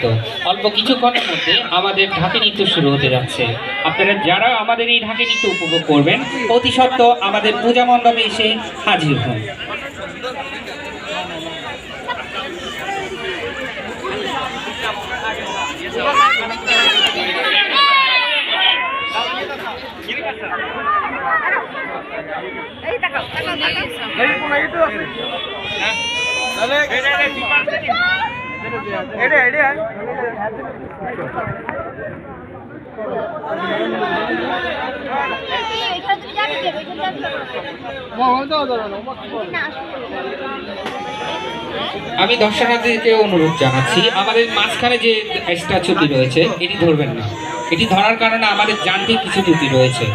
নৃত্য। অল্প কিছুক্ষণের মধ্যে আমাদের ঢাকি নৃত্য শুরু হতে যাচ্ছে। আপনারা যারা আমাদের এই ঢাকি নৃত্য উপভোগ করবেন অতি সত্ত্বর আমাদের পূজা মণ্ডপে এসে হাজির হন। আমি দর্শনার্থীদেরকে অনুরোধ জানাচ্ছি, আমাদের মাঝখানে যে স্ট্যাচুটি রয়েছে এটি ধরবেন না। এটি ধরার কারণে আমাদের যান্ত্রিক কিছু ত্রুটি রয়েছে।